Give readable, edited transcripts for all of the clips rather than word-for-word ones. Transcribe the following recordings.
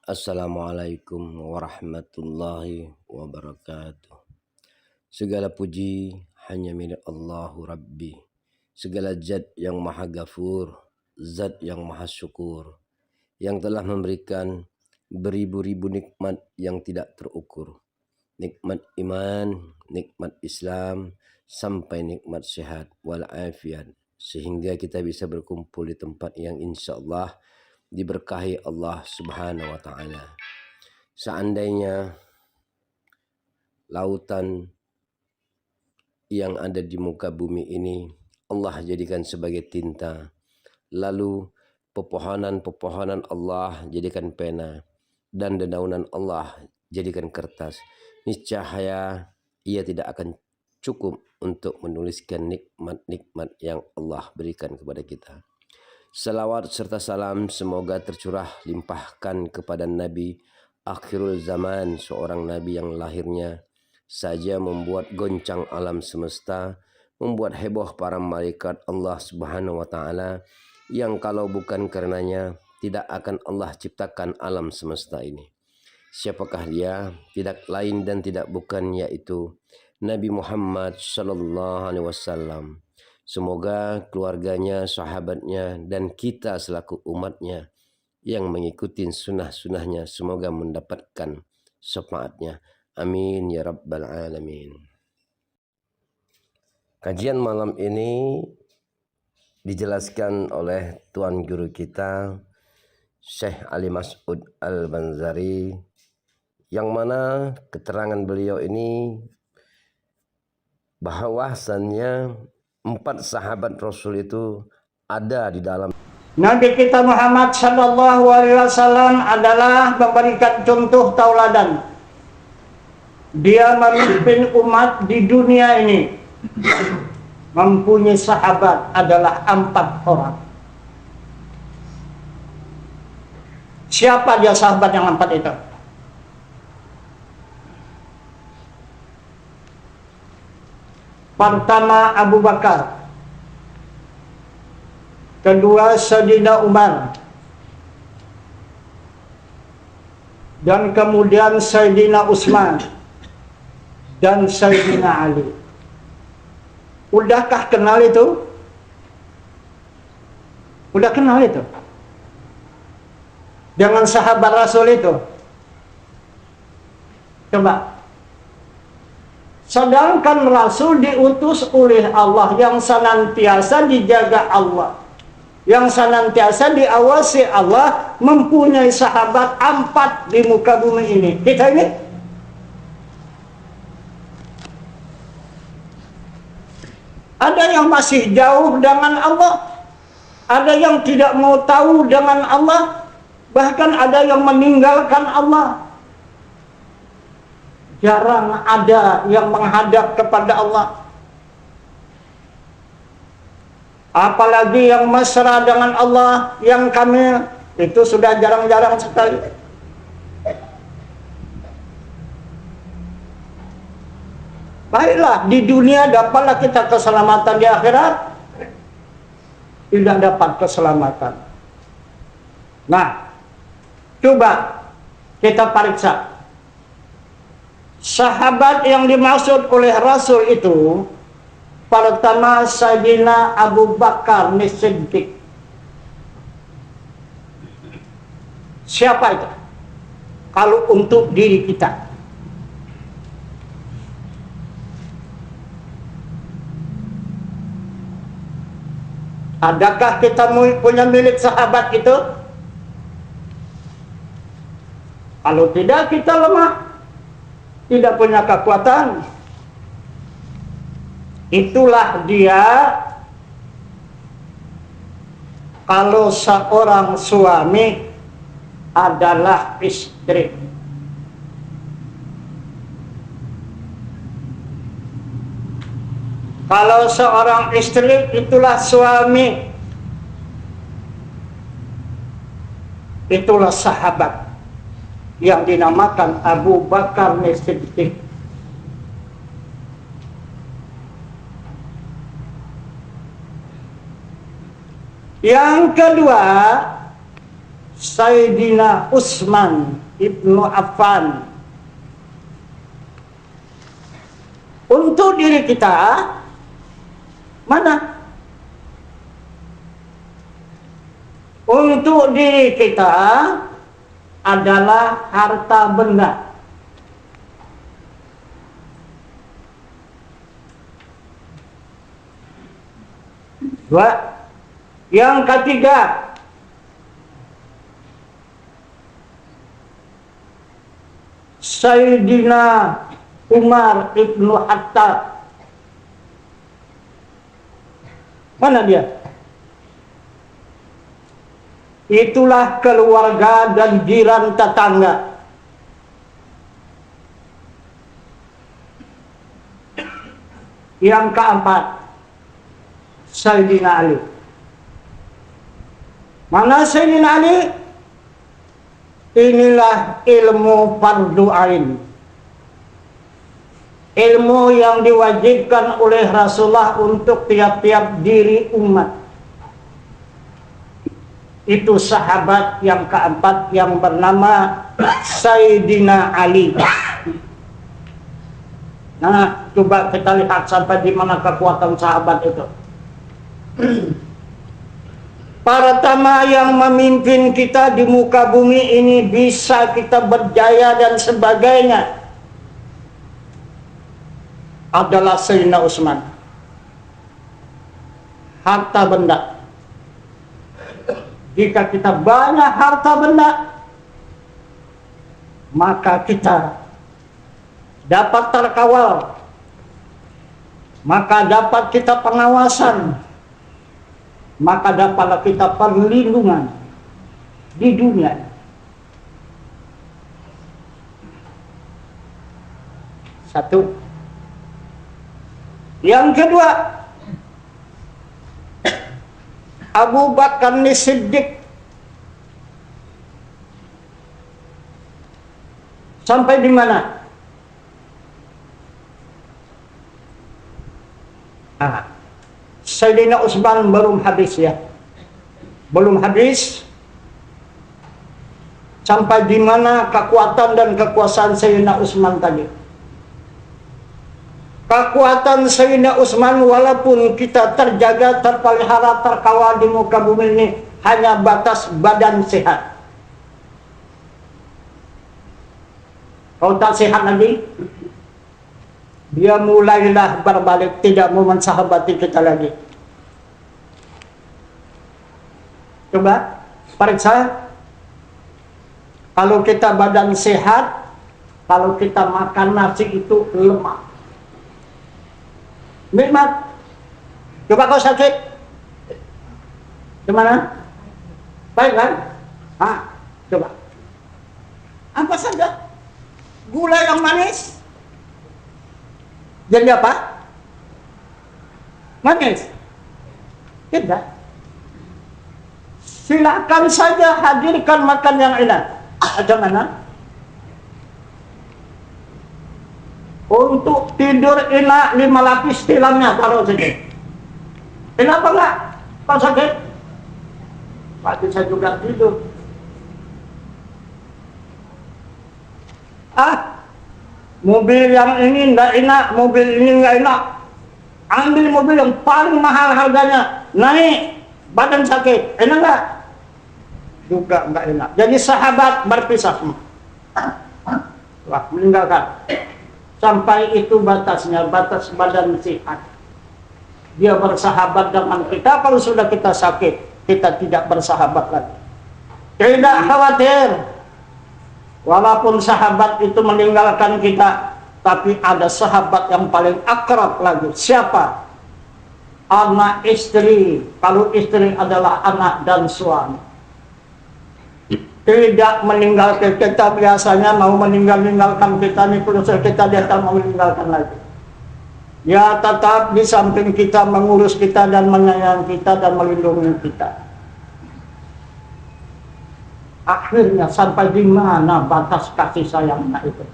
Assalamualaikum warahmatullahi wabarakatuh. Segala puji hanya milik Allahu Rabbi. Segala zat yang maha ghafur, zat yang maha syukur, yang telah memberikan beribu-ribu nikmat yang tidak terukur. Nikmat iman, nikmat Islam, sampai nikmat sehat walafiat. Sehingga kita bisa berkumpul di tempat yang insya Allah diberkahi Allah Subhanahu wa Ta'ala. Seandainya lautan yang ada di muka bumi ini Allah jadikan sebagai tinta, lalu pepohonan-pepohonan Allah jadikan pena, dan dedaunan Allah jadikan kertas, niscaya ia tidak akan cukup untuk menuliskan nikmat-nikmat yang Allah berikan kepada kita. Salawat serta salam semoga tercurah limpahkan kepada Nabi akhirul zaman, seorang Nabi yang lahirnya saja membuat goncang alam semesta, membuat heboh para malaikat Allah Subhanahu wa Ta'ala, yang kalau bukan karenanya tidak akan Allah ciptakan alam semesta ini. Siapakah dia? Tidak lain dan tidak bukan yaitu Nabi Muhammad sallallahu alaihi wasallam. Semoga keluarganya, sahabatnya, dan kita selaku umatnya yang mengikuti sunnah-sunnahnya semoga mendapatkan syafaatnya. Amin ya rabbal alamin. Kajian malam ini dijelaskan oleh Tuan Guru kita Syekh Ali Mas'ud Al-Banzari, yang mana keterangan beliau ini bahwasannya 4 sahabat Rasul itu ada di dalam Nabi kita Muhammad Sallallahu Alaihi Wasallam adalah memberikan contoh tauladan. Dia memimpin umat di dunia ini. Mempunyai sahabat adalah 4 orang. Siapa dia sahabat yang 4 itu? Pertama Abu Bakar, kedua Sayyidina Umar, dan kemudian Sayyidina Utsman dan Sayyidina Ali. Udahkah kenal itu? Udah kenal itu? Dengan sahabat Rasul itu? Coba. Sedangkan Rasul diutus oleh Allah yang senantiasa dijaga Allah, yang senantiasa diawasi Allah, mempunyai sahabat 4 di muka bumi ini. Kita ini ada yang masih jauh dengan Allah, ada yang tidak mau tahu dengan Allah, bahkan ada yang meninggalkan Allah. Jarang ada yang menghadap kepada Allah. Apalagi yang mesra dengan Allah, yang kamil, itu sudah jarang-jarang sekali. Baiklah, di dunia dapatlah kita keselamatan, di akhirat tidak dapat keselamatan. Nah, coba kita periksa. Sahabat yang dimaksud oleh Rasul itu pertama Sayyidina Abu Bakar As-Siddiq. Siapa itu? Kalau untuk diri kita, adakah kita punya milik sahabat itu? Kalau tidak, kita lemah, tidak punya kekuatan. Itulah dia kalau seorang suami adalah istri. Kalau seorang istri itulah suami. Itulah sahabat yang dinamakan Abu Bakar As-Siddiq. Yang kedua, Sayyidina Utsman ibnu Affan. Untuk diri kita, mana? Untuk diri kita adalah harta benda. Dua. Yang ketiga, Sayyidina Umar ibnu Khattab. Mana dia? Itulah keluarga dan jiran tetangga. Yang keempat, Sayyidina Ali. Mana Sayyidina Ali? Inilah ilmu fardu ain. Ilmu yang diwajibkan oleh Rasulullah untuk tiap-tiap diri umat. Itu sahabat yang keempat yang bernama Sayyidina Ali. Nah, coba kita lihat sampai di mana kekuatan sahabat itu. Pertama yang memimpin kita di muka bumi ini bisa kita berjaya dan sebagainya adalah Sayyidina Utsman. Harta benda. Jika kita banyak harta benda, maka kita dapat terkawal, maka dapat kita pengawasan, maka dapatlah kita perlindungan di dunia. Satu. Yang kedua, Abu Bakar Siddiq. Sampai di mana? Sayyidina Utsman belum habis ya. Belum habis. Sampai di mana kekuatan dan kekuasaan Sayyidina Utsman tadi. Kekuatan Sayyidina Utsman walaupun kita terjaga, terpelihara, terkawal di muka bumi ini hanya batas badan sehat. Kalau tak sehat lagi, dia mulailah berbalik, tidak mau mensahabati kita lagi. Coba periksa. Kalau kita badan sehat, kalau kita makan nasi itu lemak. Nikmat. Coba kau sakit. Gimana? Baik kan? Coba. Apa saja? Gula yang manis. Jadi apa? Manis. Tidak. Silakan saja hadirkan makan yang enak. Ada mana? Untuk tidur enak 5 lapis tilamnya taruh saja. Kenapa enggak? Kau sakit? Pasti saya juga tidur. Mobil yang ini enggak enak, mobil ini enggak enak. Ambil mobil yang paling mahal harganya, naik, badan sakit, enak enggak? Juga enggak enak. Jadi sahabat berpisah semua. Wah, meninggalkan. Sampai itu batasnya, batas badan sehat. Dia bersahabat dengan kita. Kalau sudah kita sakit, kita tidak bersahabat lagi. Tidak khawatir. Walaupun sahabat itu meninggalkan kita, tapi ada sahabat yang paling akrab lagi. Siapa? Anak istri. Kalau istri adalah anak dan suami. Tidak meninggalkan kita, biasanya mau meninggalkan kita nih, kalau kita dia tak mau meninggalkan lagi. Ya tetap di samping kita, mengurus kita dan menyayangi kita dan melindungi kita. Akhirnya sampai di mana batas kasih sayangnya itu?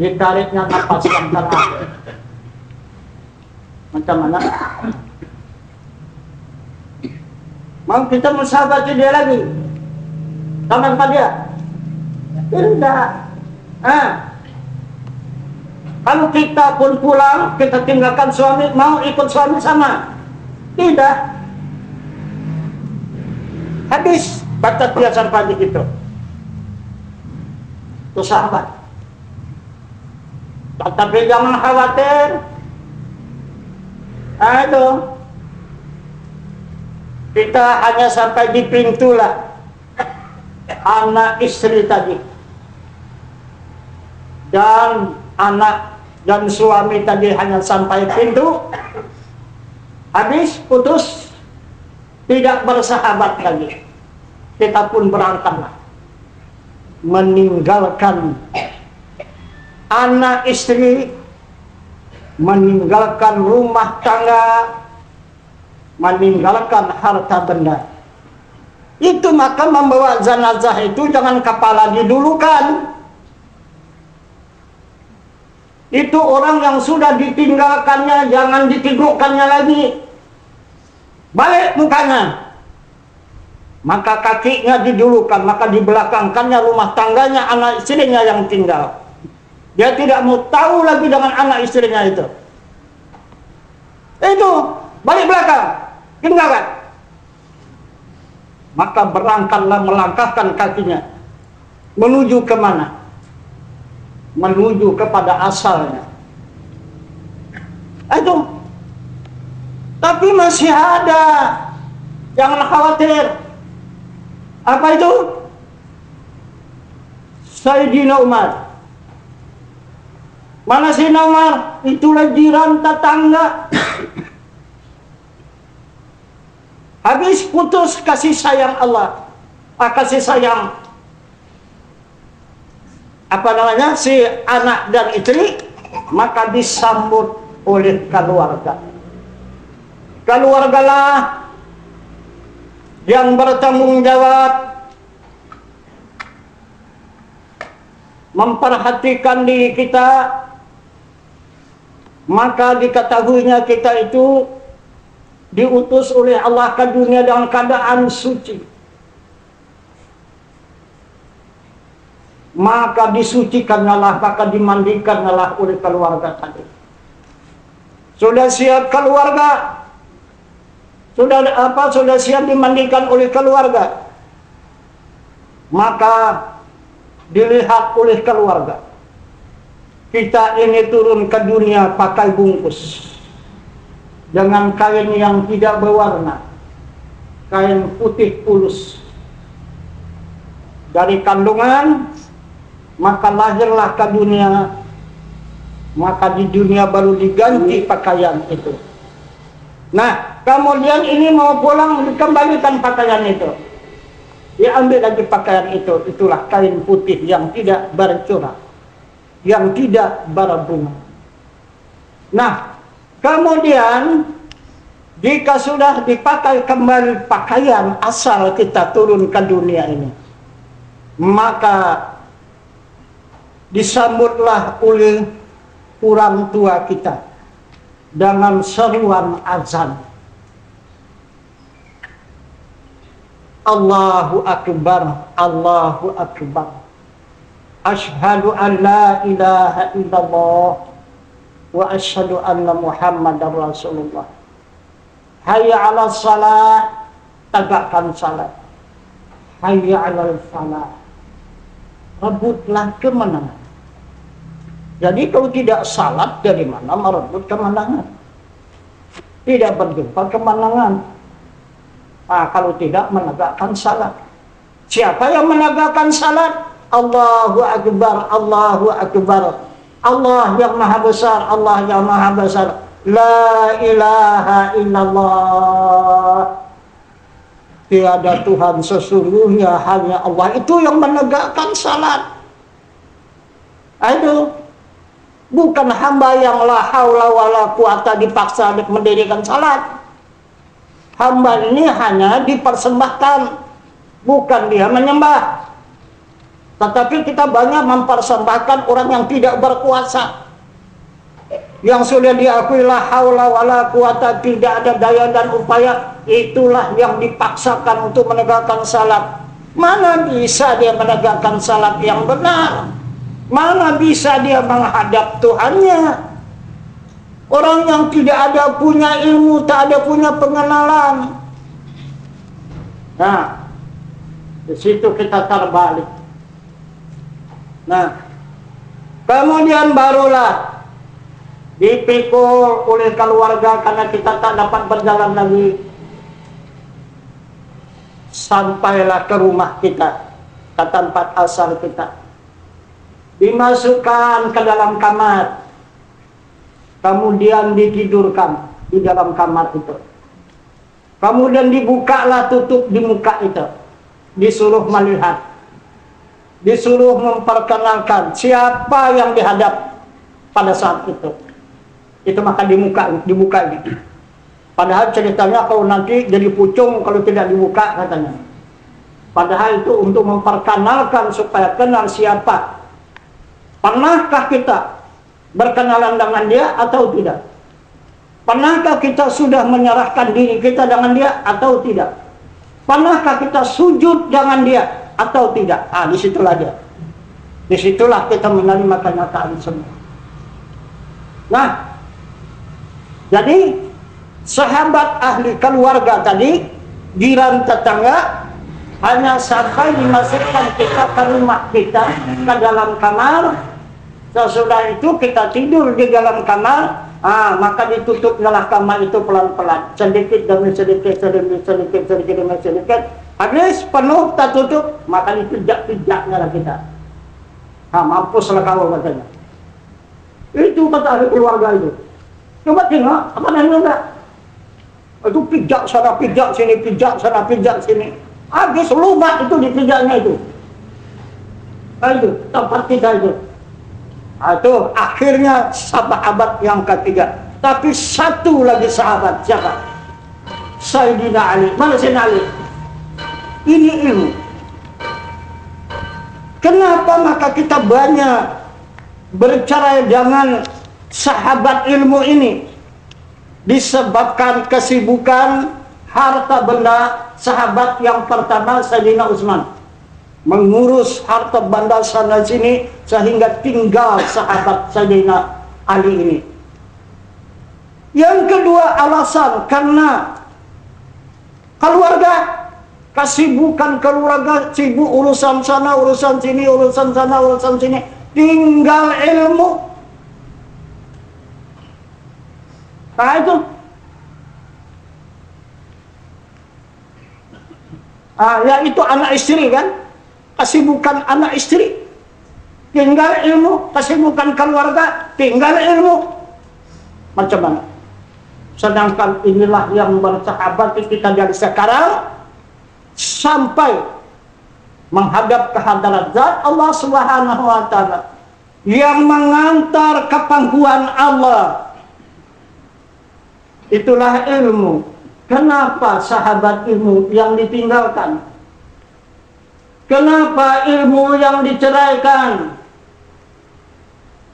Ditariknya nafas yang terakhir. Macam mana? Mau kita mensahabati dia lagi tanpa dia? Tidak. Kalau kita pun pulang, kita tinggalkan suami, mau ikut suami sama? Tidak. Habis batas biasa pagi itu. Itu sahabat. Tetapi jangan khawatir. Aduh. Kita hanya sampai di pintu lah. Anak istri tadi. Dan anak dan suami tadi hanya sampai pintu. Habis putus. Tidak bersahabat lagi. Kita pun berangkatlah. Meninggalkan anak istri, meninggalkan rumah tangga, meninggalkan harta benda. Itu maka membawa jenazah itu jangan kepala didulukan. Itu orang yang sudah ditinggalkannya jangan ditigukkannya lagi. Balik mukanya. Maka kakinya didulukan, maka dibelakangkannya rumah tangganya, anak istrinya yang tinggal. Dia tidak mau tahu lagi dengan anak istrinya itu. Itu balik belakang, tinggalkan. Maka berangkatlah melangkahkan kakinya. Menuju kemana? Menuju kepada asalnya. Itu. Tapi masih ada. Jangan khawatir. Apa itu? Sayyidina Umar. Mana Sayyidina Umar? Itulah jiran tetangga. Habis putus kasih sayang Allah. Kasih sayang apa namanya? Si anak dan istri, maka disambut oleh keluarga. Keluargalah yang bertanggung jawab memperhatikan diri kita, maka diketahuinya kita itu diutus oleh Allah ke dunia dalam keadaan suci. Maka disucikanlah, maka dimandikanlah oleh keluarga tadi. Sudah siap keluarga? Sudah siap dimandikan oleh keluarga? Maka dilihat oleh keluarga. Kita ini turun ke dunia pakai bungkus. Dengan kain yang tidak berwarna. Kain putih pulus. Dari kandungan, maka lahirlah ke dunia. Maka di dunia baru diganti pakaian itu. Nah, kemudian ini mau pulang, dikembalikan pakaian itu. Diambil lagi pakaian itu. Itulah kain putih yang tidak bercorak, yang tidak berbunga. Nah, kemudian jika sudah dipakai kembali pakaian asal kita turun ke dunia ini, maka disambutlah oleh orang tua kita dengan seruan azan. Allahu Akbar, Allahu Akbar. Asyhadu an la ilaha illallah wa asyhadu anna Muhammadar Rasulullah. Hayya 'alas salah, tegakkan salat. Hayya 'alal falah, rebutlah kemenangan. Jadi kalau tidak salat, dari mana merebut kemenangan? Tidak berjumpa kemenangan. Nah, kalau tidak menegakkan salat. Siapa yang menegakkan salat? Allahu Akbar, Allahu Akbar. Allah yang maha besar, Allah yang maha besar. La ilaha illallah. Tiada Tuhan sesungguhnya, hanya Allah. Itu yang menegakkan salat. Aduh. Bukan hamba yang la haula wala quwata dipaksa mendirikan salat. Hamba ini hanya dipersembahkan, bukan dia menyembah. Tetapi kita banyak mempersembahkan orang yang tidak berkuasa. yang sudah diakui la haula wala quwata, tidak ada daya dan upaya, itulah yang dipaksakan untuk menegakkan salat. Mana bisa dia menegakkan salat yang benar? Mana bisa dia menghadap Tuhannya? Orang yang tidak ada punya ilmu, tak ada punya pengenalan. Nah, di situ kita terbalik. Nah, kemudian barulah dipikul oleh keluarga karena kita tak dapat berjalan lagi. Sampailah ke rumah kita, ke tempat asal kita. Dimasukkan ke dalam kamar. Kemudian ditidurkan di dalam kamar itu. Kemudian dibukalah tutup di muka itu. Disuruh melihat. Disuruh memperkenalkan siapa yang dihadap pada saat itu. Itu maka dibuka ini. Padahal ceritanya kalau nanti jadi pucung kalau tidak dibuka katanya. Padahal itu untuk memperkenalkan supaya kenal siapa. Pernahkah kita berkenalan dengan dia atau tidak? Pernahkah kita sudah menyerahkan diri kita dengan dia atau tidak? Pernahkah kita sujud dengan dia atau tidak? Disitulah dia. Disitulah kita menerima kenyataan semua. Nah, jadi sahabat ahli keluarga tadi, jiran tetangga, hanya sampai dimasukkan kita ke rumah kita, ke dalam kamar. Sesudah itu kita tidur di dalam kamar, maka ditutuplah kamar itu pelan-pelan, sedikit demi sedikit, sedikit demi sedikit. Habis penuh tak tutup, maka dipijak-pijaknya lah kita. Mampuslah kau katanya. Itu kata ahli keluarga itu. Coba tengok, apa namanya enggak? Itu pijak sana, pijak sini, pijak sana, pijak sini. Habis lubat itu dipijaknya itu. Itu tempat kita itu. Itu akhirnya sahabat yang ketiga. Tapi satu lagi sahabat, siapa? Sayyidina Ali. Mana Sayyidina Ali? Ini ilmu. Kenapa maka kita banyak berbicara dengan sahabat ilmu ini? Disebabkan kesibukan harta benda sahabat yang pertama Sayyidina Utsman. Mengurus harta benda sana sini sehingga tinggal sahabat Sayyidina Ali ini. Yang kedua alasan karena keluarga, kesibukan keluarga, sibuk urusan sana, urusan sini, urusan sana, urusan sini, tinggal ilmu. Nah itu. Yaitu anak istri kan, kesibukan anak istri, tinggal ilmu, kesibukan keluarga, tinggal ilmu. Macam mana? Sedangkan inilah yang bersahabat kita dari sekarang sampai menghadap kehadirat Zat Allah Subhanahu wa Ta'ala yang mengantar ke pangkuan Allah. Itulah ilmu. Kenapa sahabat ilmu yang ditinggalkan? Kenapa ilmu yang diceraikan?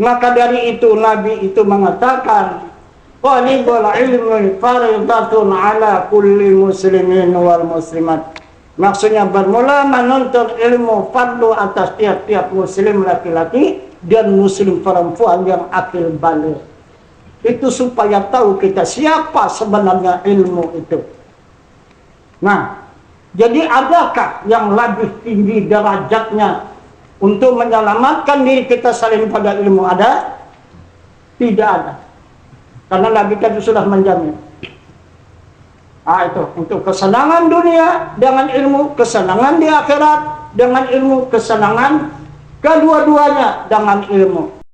Maka dari itu Nabi itu mengatakan, talibul ilmi fardhatun ala kulli muslimin wal muslimat. Maksudnya bermula menuntut ilmu fardu atas tiap-tiap muslim laki-laki dan muslim perempuan yang akil baligh. Itu supaya tahu kita siapa sebenarnya ilmu itu. Nah, jadi adakah yang lebih tinggi derajatnya untuk menyelamatkan diri kita selain pada ilmu? Ada? Tidak ada. Karena Nabi tadi sudah menjamin. Itu untuk kesenangan dunia dengan ilmu, kesenangan di akhirat dengan ilmu, kesenangan kedua-duanya dengan ilmu.